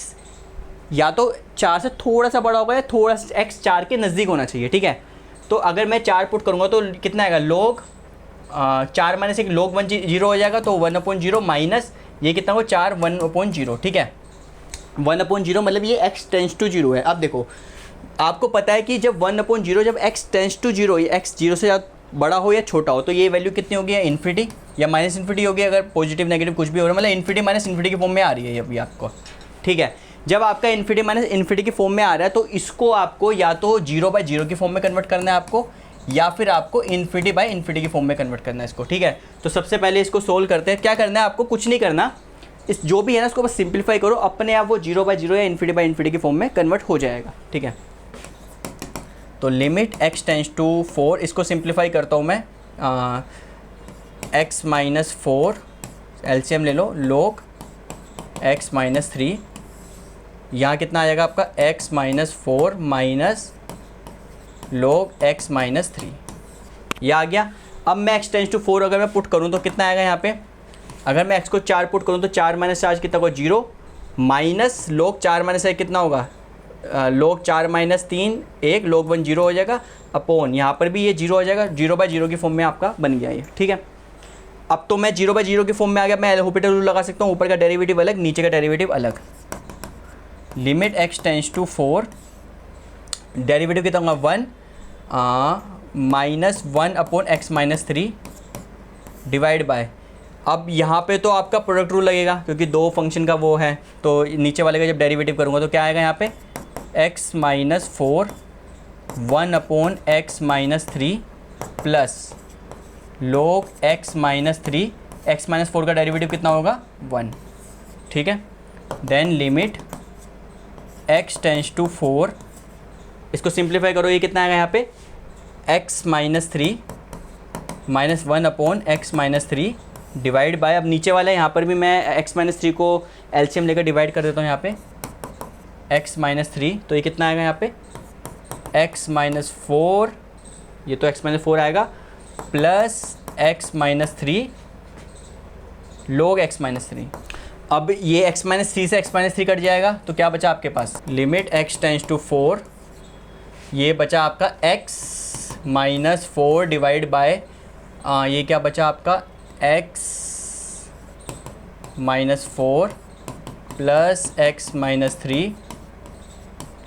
या तो 4 से थोड़ा सा बड़ा होगा या थोड़ा सा x 4 के नज़दीक होना चाहिए, ठीक है। तो अगर मैं 4 पुट करूँगा तो कितना आएगा, log 4 - 1 log 1 0 हो जाएगा, तो 1/0 माइनस ये कितना होगा 4 1/0, ठीक है। 1/0 मतलब ये x टेंस टू 0 है। अब देखो आपको पता है कि जब 1/0 जब x टेंस टू 0, ये x 0 से ज़्यादा बड़ा हो या छोटा हो, तो ये वैल्यू कितनी होगी, इन्फिनिटी या माइनस इन्फिनिटी होगी। अगर पॉजिटिव नेगेटिव कुछ भी हो रहा है, मतलब इन्फिनिटी माइनस इन्फिनिटी की फॉर्म में आ रही है अभी आपको, ठीक है। जब आपका इन्फिनिटी माइनस इन्फिनिटी की फॉर्म में आ रहा है तो इसको आपको या तो 0/0 की फॉर्म में कन्वर्ट करना है आपको, या फिर आपको इन्फिनिटी बाय इन्फिनिटी की फॉर्म में कन्वर्ट करना है इसको, ठीक है। तो सबसे पहले इसको सोल्व करते हैं। क्या करना है आपको, कुछ नहीं करना, इस जो भी है ना इसको बस सिंप्लीफाई करो, अपने आप वो 0/0 या इन्फिनिटी बाय इन्फिनिटी की फॉर्म में कन्वर्ट हो जाएगा, ठीक है। तो लिमिट x टेंस टू 4, इसको सिंप्लीफाई करता हूँ मैं, x - 4 एलसीएम ले लो, log x - 3, यहाँ कितना आ जाएगा आपका x - 4 माइनस log x - 3, यह आ गया। अब मैं x टेंस टू 4 अगर मैं पुट करूँ तो कितना आएगा यहाँ पे, अगर मैं x को 4 पुट करूँ तो 4 - 4 कितना होगा 0, माइनस log 4 - 1 कितना होगा log 4 माइनस 3 1, log 1 जीरो हो जाएगा, अपॉन यहाँ पर भी ये जीरो हो जाएगा, 0/0 की फॉर्म में आपका बन गया ये, ठीक है। अब तो मैं 0/0 की फॉर्म में आ गया, मैं एल हॉपिटल रूल लगा सकता हूँ, ऊपर का डेरिवेटिव अलग, नीचे का डेरिवेटिव अलग। Limit x tends to 4, derivative कितना होगा 1 -1 upon x minus 3 divide by, अब यहाँ पे तो आपका प्रोडक्ट रूल लगेगा क्योंकि दो फंक्शन का वो है, तो नीचे वाले का जब डेरिवेटिव करूँगा तो क्या आएगा यहाँ पे x minus 4 1 upon x minus 3 plus log x minus 3, x minus 4 का डेरिवेटिव कितना होगा 1, ठीक है। Then limit x tends to 4, इसको सिंप्लीफाई करो, ये कितना आएगा यहाँ पे x minus 3 minus 1 upon x minus 3 divide by, अब नीचे वाला है यहाँ पर भी मैं x माइनस 3 को एलसीएम लेकर डिवाइड कर देता हूँ यहाँ पे x माइनस 3, तो ये कितना आएगा यहाँ पे x माइनस 4, ये तो x माइनस 4 आएगा plus x minus 3 log x minus 3। अब ये x माइनस 3 से x माइनस 3 कट जाएगा तो क्या बचा आपके पास लिमिट x टेंस टू 4, ये बचा आपका x माइनस 4 डिवाइड बाय ये क्या बचा आपका x minus 4 plus x minus 3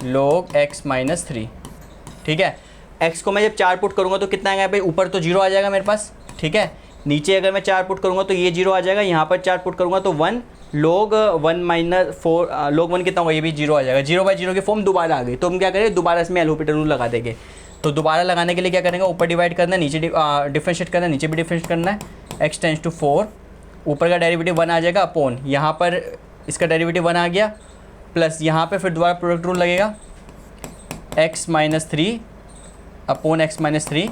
log x minus 3, ठीक है। x को मैं जब 4 पुट करूँगा तो कितना आएगा भाई, ऊपर तो 0 आ जाएगा मेरे पास, ठीक है। नीचे अगर मैं 4 पुट करूँगा तो ये 0 आ जाएगा, यहाँ पर 4 पुट करूँगा तो 1 log 1 माइनस 4 log 1 कितना होगा, ये भी 0 आ जाएगा, 0/0 की फॉर्म दोबारा आ गई, तो हम क्या करेंगे दोबारा इसमें एल हॉपिटल रूल लगा देंगे। तो दोबारा लगाने के लिए क्या करेंगे, ऊपर डिवाइड करना है, नीचे डिफरेंशिएट करना है, नीचे भी डिफरेंशिएट करना है, x टेंस टू 4, ऊपर का डेरिवेटिव 1 आ जाएगा अपॉन यहाँ पर इसका डेरिवेटिव 1 आ गया प्लस यहाँ पे फिर दोबारा प्रोडक्ट रूल लगेगा x minus 3 upon x minus 3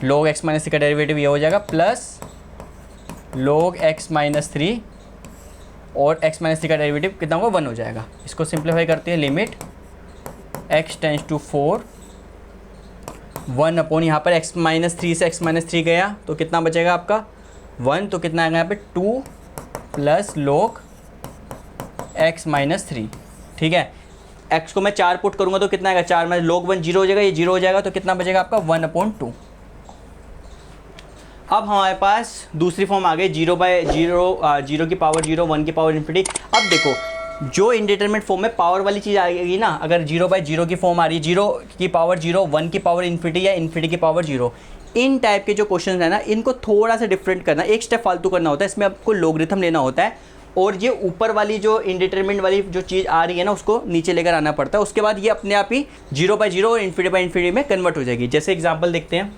log x minus 3 का डेरिवेटिव ये हो जाएगा प्लस log x माइनस 3 और x माइनस 3 का डेरिवेटिव कितना होगा 1 हो जाएगा। इसको सिंप्लीफाई करते हैं, limit x tends to 4 1 upon यहाँ पर x माइनस 3 से x माइनस 3 गया तो कितना बचेगा आपका 1, तो कितना आएगा यहाँ पे 2 प्लस log x माइनस 3, ठीक है। x को मैं 4 पुट करूँगा तो कितना आएगा 4 में log 1 0 हो जाएगा, ये 0 हो जाएगा, तो कितना बचेगा आपका 1/2। अब हमारे पास दूसरी फॉर्म आ गई 0/0 की पावर 0 1 की पावर इन्फिनिटी। अब देखो जो इंडिटरमिनेट फॉर्म में पावर वाली चीज़ आएगी ना, अगर 0/0 की फॉर्म आ रही है, 0 की पावर 0 1 की पावर इन्फिनिटी या इन्फिनिटी की पावर 0, इन टाइप के जो क्वेश्चन है ना इनको थोड़ा सा डिफरेंट करना, एक स्टेप फालतू करना होता है, इसमें आपको लॉगरिथम लेना होता है और ये ऊपर वाली जो इंडिटरमिनेट वाली जो चीज़ आ रही है ना उसको नीचे लेकर आना पड़ता है, उसके बाद ये अपने आप ही 0/0 और इन्फिनिटी में कन्वर्ट हो जाएगी। जैसे एग्जाम्पल देखते हैं,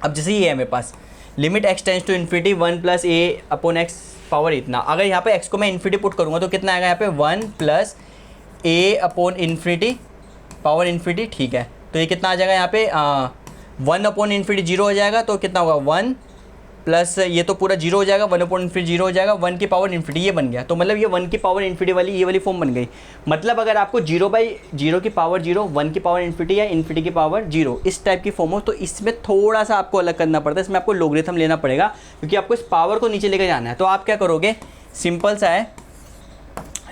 अब जैसे ये है मेरे पास limit x tends to infinity 1 plus a upon x power इतना, अगर यहाँ पे x को मैं इन्फिनिटी पुट करूँगा तो कितना आएगा यहाँ पे 1 plus a upon infinity power infinity, ठीक है। तो ये कितना आ जाएगा यहाँ पे 1 अपॉन इन्फिनिटी 0 हो जाएगा, तो कितना होगा 1 प्लस ये तो पूरा 0 हो जाएगा, 1 अपॉन इन्फिनिटी 0 हो जाएगा, 1 की पावर इन्फिनिटी ये बन गया, तो मतलब ये 1 की पावर इन्फिनिटी वाली ये वाली फॉर्म बन गई। मतलब अगर आपको 0/0 की पावर 0 1 की पावर इन्फिनिटी या इन्फिनिटी की पावर 0 इस टाइप की फॉर्म हो तो इसमें थोड़ा सा आपको अलग करना पड़ता है, इसमें आपको लॉगरिथम लेना पड़ेगा क्योंकि आपको इस पावर को नीचे लेकर जाना है। तो आप क्या करोगे, सिंपल सा है,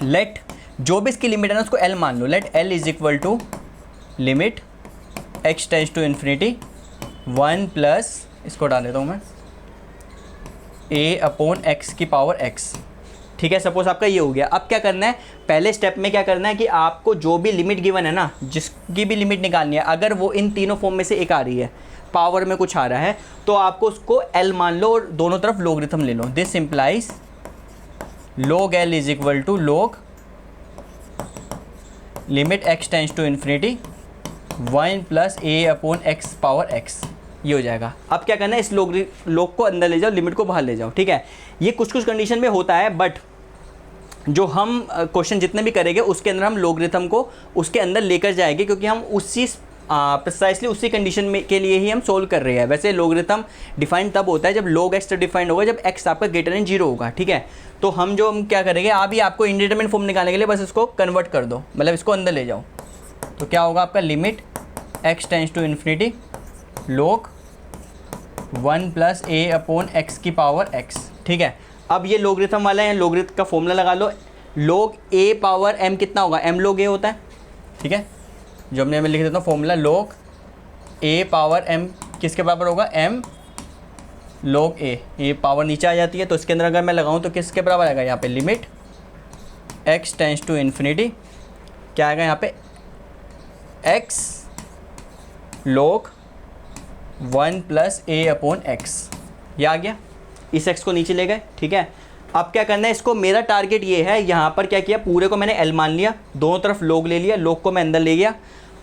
लेट जो भी इसकी लिमिट है ना उसको L मान लो, let L is equal to limit x tends to infinity 1 plus इसको डाल देता हूँ मैं a अपॉन x की पावर x, ठीक है। सपोज आपका ये हो गया। अब क्या करना है, पहले स्टेप में क्या करना है कि आपको जो भी लिमिट गिवन है ना, जिसकी भी लिमिट निकालनी है, अगर वो इन तीनों फॉर्म में से एक आ रही है, पावर में कुछ आ रहा है, तो आपको उसको L मान लो और दोनों तरफ लॉगरिथम ले लो। This implies log L is equal to log limit x tends to infinity 1 plus a upon x power x, ये हो जाएगा। अब क्या करना है, इस log को अंदर ले जाओ, लिमिट को बाहर ले जाओ, ठीक है। ये कुछ कुछ कंडीशन में होता है, बट जो हम क्वेश्चन जितने भी करेंगे उसके अंदर हम लॉगरिथम को उसके अंदर लेकर जाएंगे क्योंकि हम उसी प्रिसाइसली उसी कंडीशन में के लिए ही हम सोल्व कर रहे हैं। वैसे लॉगरिथम डिफाइन तब होता है जब log x डिफाइंड होगा, जब x आपका ग्रेटर देन 0 होगा, ठीक है। तो हम क्या करेंगे, अभी आपको इंडिटरमिनेट फॉर्म निकालने के लिए बस इसको कन्वर्ट कर दो, मतलब इसको अंदर ले जाओ, तो क्या होगा आपका limit x tends to infinity log 1 plus a upon x की पावर x, ठीक है। अब ये लॉगरिथम वाला है, लॉगरिथम का फॉर्मूला लगा लो, log a पावर m कितना होगा, m log a होता है, ठीक है, जो हमने मैं लिख देता हूँ formula, log a power m किसके बराबर होगा, m log a, ये पावर नीचे आ जाती है तो इसके अंदर अगर मैं लगाऊँ तो किसके बराबर आएगा यहाँ पे, limit x tends to infinity, क्या आएगा यहाँ पे, x log 1 plus a upon x, ये आ गया, इस x को नीचे ले गए। ठीक है, अब क्या करना है इसको, मेरा टारगेट ये है, यहाँ पर क्या किया, पूरे को मैंने l मान लिया, दोनों तरफ log ले लिया, log को मैं अंदर ले गया,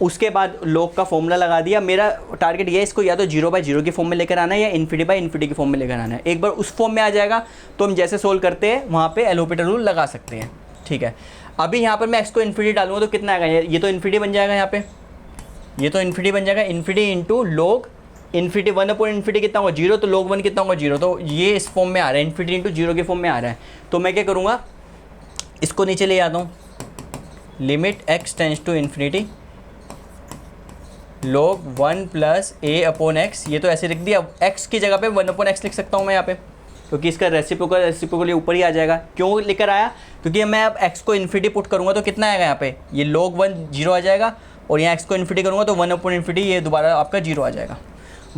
उसके बाद log का फॉर्मूला लगा दिया। मेरा टारगेट ये है, इसको या तो 0/0 की फॉर्म में लेकर आना है या इन्फिनिटी की फॉर्म में लेकर आना है। एक बार उस फॉर्म में आ जाएगा तो हम जैसे सोल्व करते हैं वहाँ पे एल हॉपिटल रूल लगा सकते हैं। ठीक है, अभी यहाँ पर मैं x को इन्फिनिटी डालूंगा तो कितना आएगा, ये तो इन्फिनिटी बन जाएगा, यहाँ पे ये तो इन्फिनिटी बन जाएगा, infinity into log infinity 1 upon infinity कितना होगा 0, तो log 1 कितना होगा 0, तो ये इस फॉर्म में आ रहा है, इन्फिनिटी इंटू 0 के फॉर्म में आ रहा है। तो मैं क्या करूँगा, इसको नीचे ले आता हूँ, limit x tends to infinity log 1 plus a upon x, ये तो ऐसे लिख दिया, x की जगह पे 1 अपॉन x लिख सकता हूँ मैं यहाँ पे, क्योंकि इसका रेसिप्रोकल ऊपर ही आ जाएगा। क्यों लेकर आया, क्योंकि मैं अब x को इन्फिनिटी पुट करूँगा तो कितना आएगा यहाँ पे, ये log 1 0 आ जाएगा, और यहाँ x को इन्फिनिटी करूँगा तो 1 अपॉन इन्फिनिटी, ये दोबारा आपका 0 आ जाएगा।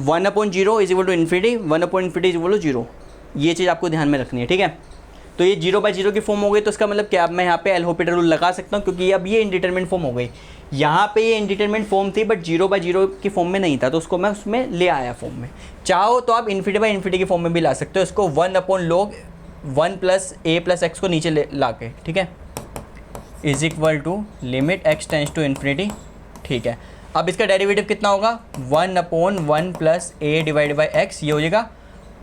1 upon 0 is equal to infinity, 1 upon infinity is equal to 0, ये चीज़ आपको ध्यान में रखनी है। ठीक है, तो ये 0/0 की फॉर्म हो गई, तो इसका मतलब क्या, अब मैं यहाँ पे एल हॉपिटल रूल लगा सकता हूँ, क्योंकि अब ये इनडिटरमिनेट फॉर्म हो गई। यहाँ पे ये इनडिटरमिनेट फॉर्म थी बट 0/0 की फॉर्म में नहीं था, तो उसको मैं उसमें ले आया फॉर्म में। चाहो तो आप इन्फिनिटी की फॉर्म में भी ला सकते हो इसको, 1 upon log 1 plus a plus x को नीचे ला के। ठीक है, is equal to limit x tends to infinity. ठीक है, अब इसका डेरिवेटिव कितना होगा, 1 upon 1 plus a divide by x, ये हो जाएगा,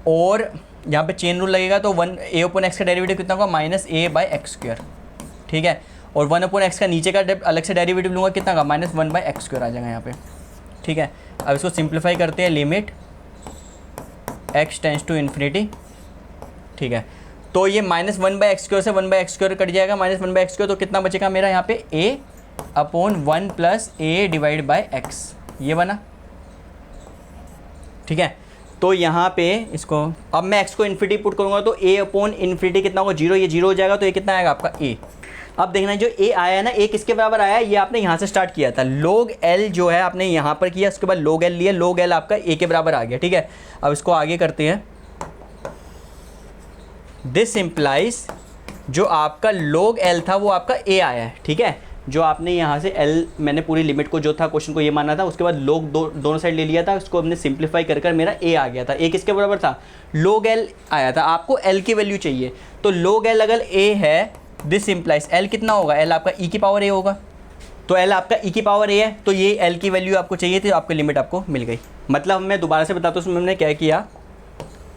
और यहाँ पे चेन रूल लगेगा तो 1 a अपॉन एक्स का डेरिवेटिव कितना होगा, minus a by x square. ठीक है, और 1 अपॉन एक्स का नीचे का अलग से डेरिवेटिव लूँगा, कितना का, माइनस 1 बाई एक्स स्क्वायर आ जाएगा यहाँ पे। ठीक है, अब इसको सिंप्लीफाई करते हैं, limit x tends to infinity. ठीक है, तो ये माइनस 1 बाई एक्स स्क्वायर से 1 बाई एक्स स्क्वायर कट जाएगा, माइनस 1 बाई एक्स स्क्वायर, तो कितना बचेगा मेरा यहाँ पे, a upon 1 plus a divide by x, ये बना। ठीक है, तो यहाँ पे इसको अब मैं x को इन्फिनिटी पुट करूँगा तो a अपॉन इन्फिनिटी कितना होगा 0, ये 0 हो जाएगा, तो ये कितना आएगा आपका a। अब देखना जो a आया है ना, a किसके बराबर आया है, ये आपने यहाँ से स्टार्ट किया था, log l जो है आपने यहाँ पर किया, उसके बाद log l लिया, log l आपका a के बराबर आ गया। ठीक है, अब इसको आगे करते हैं, दिस इम्प्लाइज जो आपका log l था वो आपका a आया है। ठीक है, जो आपने यहाँ से l, मैंने पूरी लिमिट को जो था क्वेश्चन को ये माना था, उसके बाद log दोनों साइड ले लिया था, उसको हमने सिंप्लीफाई कर कर मेरा a आ गया था। a किसके बराबर था, log l आया था, आपको l की वैल्यू चाहिए, तो log l अगर a है, दिस इम्प्लाइज l कितना होगा, l आपका e की पावर a होगा, तो l आपका e की पावर a है, तो ये l की वैल्यू आपको चाहिए थी, आपकी लिमिट आपको मिल गई। मतलब मैं दोबारा से बताता हूँ उसमें हमने क्या किया,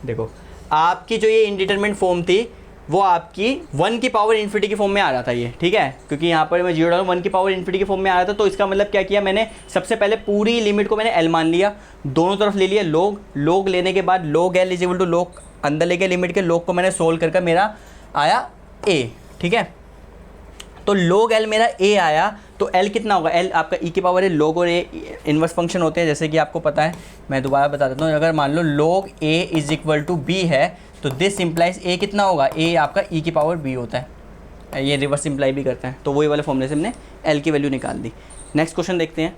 देखो आपकी जो ये इनडिटरमिनेट फॉर्म थी वो आपकी 1 की पावर इन्फिनिटी की फॉर्म में आ रहा था ये। ठीक है, क्योंकि यहाँ पर मैं 0 डालूँ 1 की पावर इन्फिनिटी की फॉर्म में आ रहा था, तो इसका मतलब क्या किया मैंने, सबसे पहले पूरी लिमिट को मैंने l मान लिया, दोनों तरफ ले लिया log लेने के बाद log l is equal to log, अंदर लेके लिमिट के log को मैंने सोल्व करके मेरा आया a। ठीक है, तो log l मेरा a आया, तो l कितना होगा, l आपका e की पावर है, log और a इन्वर्स फंक्शन होते हैं जैसे कि आपको पता है, मैं दोबारा बता देता हूँ। अगर मान लो log a is equal to b है, तो दिस इम्प्लाइज a कितना होगा, a आपका e की पावर b होता है, ये रिवर्स इम्प्लाई भी करता है, तो वही वाले फॉर्मूले से हमने l की वैल्यू निकाल दी। नेक्स्ट क्वेश्चन देखते हैं।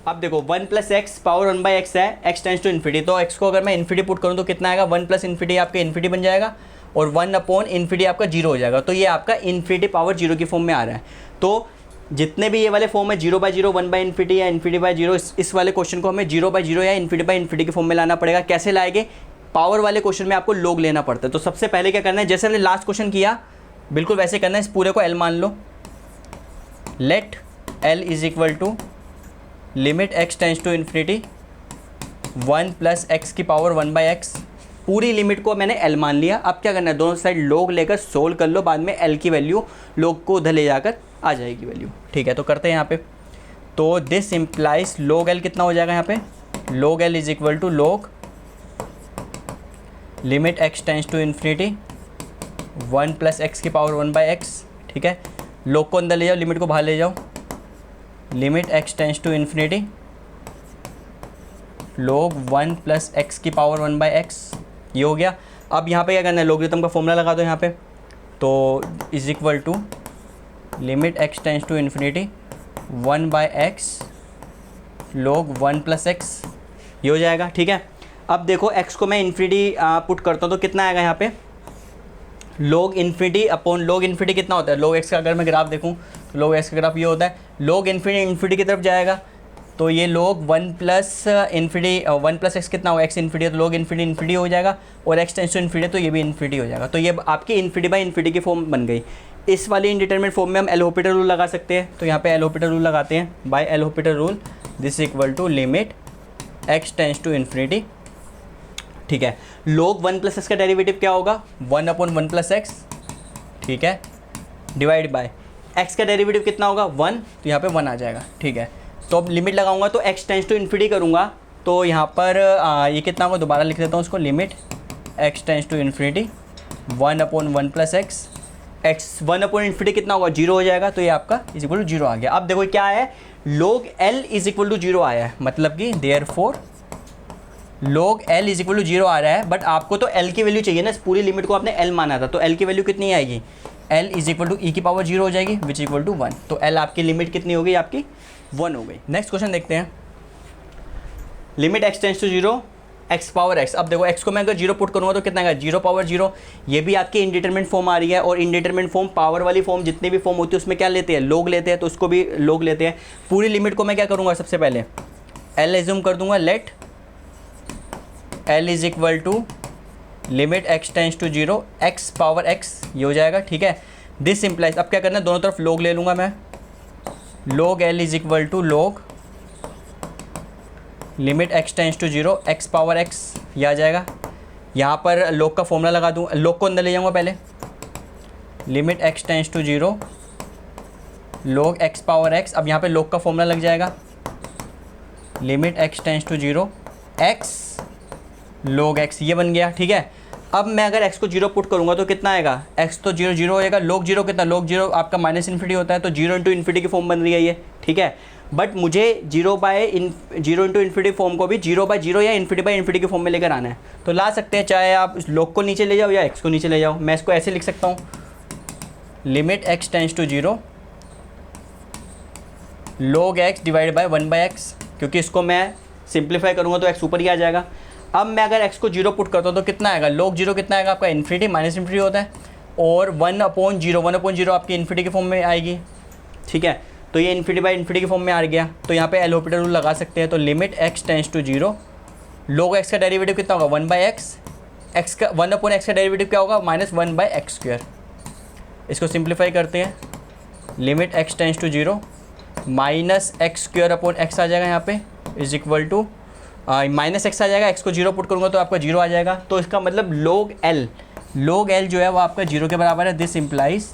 अब देखो 1 plus x power 1 by x है, x टेंस टू इन्फिनिटी, तो x को अगर मैं इन्फिनिटी पुट करूँ तो कितना आएगा, 1 प्लस इन्फिनिटी आपका इन्फिनिटी बन जाएगा, और 1 अपॉन इन्फिनिटी आपका 0 हो जाएगा, तो ये आपका इन्फिनिटी पावर 0 की फॉर्म में आ रहा है। तो जितने भी ये वाले फॉर्म है 0/0, 1 बाई इन्फिनिटी या इन्फिनिटी बाई 0, इस वाले क्वेश्चन को हमें 0/0 या इन्फिनिटी बाई इन्फिनिटी की फॉर्म में लाना पड़ेगा। कैसे लाएंगे, पावर वाले क्वेश्चन में आपको log लेना पड़ता है। तो सबसे पहले क्या करना है, जैसे हमने लास्ट क्वेश्चन किया बिल्कुल वैसे करना है, इस पूरे को l मान लो, let l is equal to limit x tends to infinity 1 plus x की पावर 1 बाई एक्स, पूरी लिमिट को मैंने l मान लिया। अब क्या करना है, दोनों साइड log लेकर सोल्व कर लो, बाद में l की वैल्यू log को उधर ले जाकर आ जाएगी वैल्यू। ठीक है, तो करते हैं यहाँ पे, तो दिस इम्प्लाइज log l कितना हो जाएगा यहाँ पे, log l is equal to log limit x tends to infinity 1 plus x की पावर 1 बाई एक्स। ठीक है, log को अंदर ले जाओ, लिमिट को बाहर ले जाओ, limit x tends to infinity log 1 plus x की पावर 1 बाई एक्स, ये हो गया। अब यहाँ पे क्या करना है, लॉगरिथम का फॉर्मूला लगा दो यहाँ पे, तो is equal to limit x tends to infinity 1 by x log 1 plus x, ये हो जाएगा। ठीक है, अब देखो x को मैं इन्फिनिटी पुट करता हूँ तो कितना आएगा यहाँ पे, log infinity upon log infinity कितना होता है, log x का अगर मैं ग्राफ देखूँ तो log x का ग्राफ ये होता है, log इन्फिनिटी की तरफ जाएगा तो ये log 1 plus infinity 1 plus x कितना होगा, x इन्फिनिटी है तो log इन्फिनिटी हो जाएगा, और x टेंस टू इन्फिनिटी तो ये भी इन्फिनिटी हो जाएगा। तो ये आपकी इन्फिनिटी बाई इन्फिनिटी की फॉर्म बन गई। इस वाली इनडिटरमिनेट फॉर्म में हम एल हॉपिटल रूल लगा सकते हैं, तो यहाँ पे एल हॉपिटल रूल लगाते हैं, by L Hôpital rule this equal to limit x tends to infinity. ठीक है, log 1 प्लस एक्स का डेरिवेटिव क्या होगा, 1 अपॉन 1 प्लस एक्स, ठीक है, डिवाइड बाय x का डेरिवेटिव कितना होगा 1, तो यहाँ पे 1 आ जाएगा। ठीक है, तो अब लिमिट लगाऊंगा तो x टेंस टू इन्फिनिटी करूँगा तो यहाँ पर ये कितना होगा, दोबारा लिख देता हूँ उसको, limit x tends to infinity 1 upon 1 plus x, x 1 upon infinity कितना होगा, 0 हो जाएगा, तो ये आपका इज इक्वल टू 0 आ गया। अब देखो क्या है, log L is equal to 0 आया है, मतलब कि therefore log L is equal to 0 आ रहा है, बट आपको तो L की वैल्यू चाहिए ना, इस पूरी लिमिट को आपने L माना था, तो L की वैल्यू कितनी आएगी, L इज इक्वल टू ई की पावर 0 हो जाएगी विच इक्वल टू 1, तो L आपकी लिमिट कितनी हो गई, आपकी 1 हो गई। नेक्स्ट क्वेश्चन देखते हैं, limit x tends to 0 x power x। अब देखो x को मैं अगर 0 पुट करूँगा तो कितना आएगा, 0 पावर 0, ये भी आपकी इनडिटरमिनेट फॉर्म आ रही है, और इनडिटरमिनेट फॉर्म पावर वाली फॉर्म जितनी भी फॉर्म होती है उसमें क्या लेते हैं, लोग लेते हैं, तो उसको भी लोग लेते हैं। पूरी लिमिट को मैं क्या करूँगा, सबसे पहले L एज्यूम कर दूंगा, let L is equal to limit x tends to 0 x power x, ये हो जाएगा। ठीक है, दिस इम्प्लाइज, अब क्या करना है, दोनों तरफ लोग ले लूँगा मैं, log L is equal to log limit x tends to 0 x power x, ये आ जाएगा। यहाँ पर log का फॉर्मूला लगा दूँ, log को अंदर ले जाऊँगा पहले, limit x tends to 0 log x power x, अब यहाँ पे log का फॉर्मूला लग जाएगा, limit x tends to 0 x log x, ये बन गया। ठीक है, अब मैं अगर x को 0 पुट करूँगा तो कितना आएगा, x तो 0 0 हो जाएगा, log 0 कितना, log 0 आपका माइनस इन्फिनिटी होता है, तो 0 इंटू इन्फिनिटी की फॉर्म बन रही है ये। ठीक है, बट मुझे 0 इंटू इन्फिनिटी फॉर्म को भी 0 बाय 0 या इन्फिनिटी बाय इन्फिनिटी की फॉर्म में लेकर आना है, तो ला सकते हैं, चाहे आप log को नीचे ले जाओ या x को नीचे ले जाओ। मैं इसको ऐसे लिख सकता हूँ, limit x tends to 0 log x divide by 1 by x, क्योंकि इसको मैं सिंप्लीफाई करूँगा तो x ऊपर ही आ जाएगा। अब मैं अगर x को 0 पुट करता हूँ तो कितना आएगा, log 0 कितना आएगा आपका, इन्फिनिटी माइनस इन्फिनिटी होता है, और 1 अपॉन 0 आपकी इन्फिनिटी की फॉर्म में आएगी। ठीक है, तो ये इन्फिनिटी बाई इन्फिनिटी की फॉर्म में आ गया, तो यहाँ पे एल हॉपिटल रूल लगा सकते हैं, तो limit x tends to 0 log x का डेरिवेटिव कितना होगा, 1 बाई x का 1 अपॉन x का डेरिवेटिव क्या होगा, माइनस 1 बाई एक्स स्क्वायर। इसको सिंप्लीफाई करते हैं, limit x tends to 0 minus x square upon x आ जाएगा यहाँ पे, is equal to minus x आ जाएगा, x को 0 पुट करूँगा तो आपका 0 आ जाएगा, तो इसका मतलब log L जो है वो आपका 0 के बराबर है। दिस इम्प्लाइज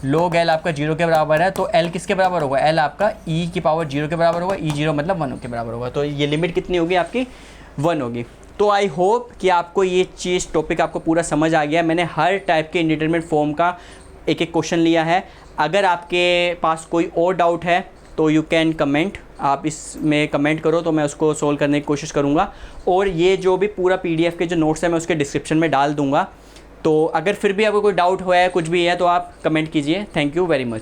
log L आपका 0 के बराबर है, तो L किसके बराबर होगा, L आपका e की पावर 0 के बराबर होगा, e0 मतलब 1 के बराबर होगा, तो ये लिमिट कितनी होगी आपकी 1 होगी। तो आई होप कि आपको ये चीज़ टॉपिक आपको पूरा समझ आ गया। मैंने हर टाइप के इंडिटरमिनेट फॉर्म का एक एक क्वेश्चन लिया है। अगर आपके पास कोई और डाउट है तो यू कैन कमेंट, आप इसमें कमेंट करो तो मैं उसको सोल्व करने की कोशिश करूँगा, और ये जो भी पूरा PDF के जो नोट्स हैं मैं उसके डिस्क्रिप्शन में डाल दूँगा। तो अगर फिर भी आपको कोई डाउट हुआ है, कुछ भी है, तो आप कमेंट कीजिए। Thank you very much.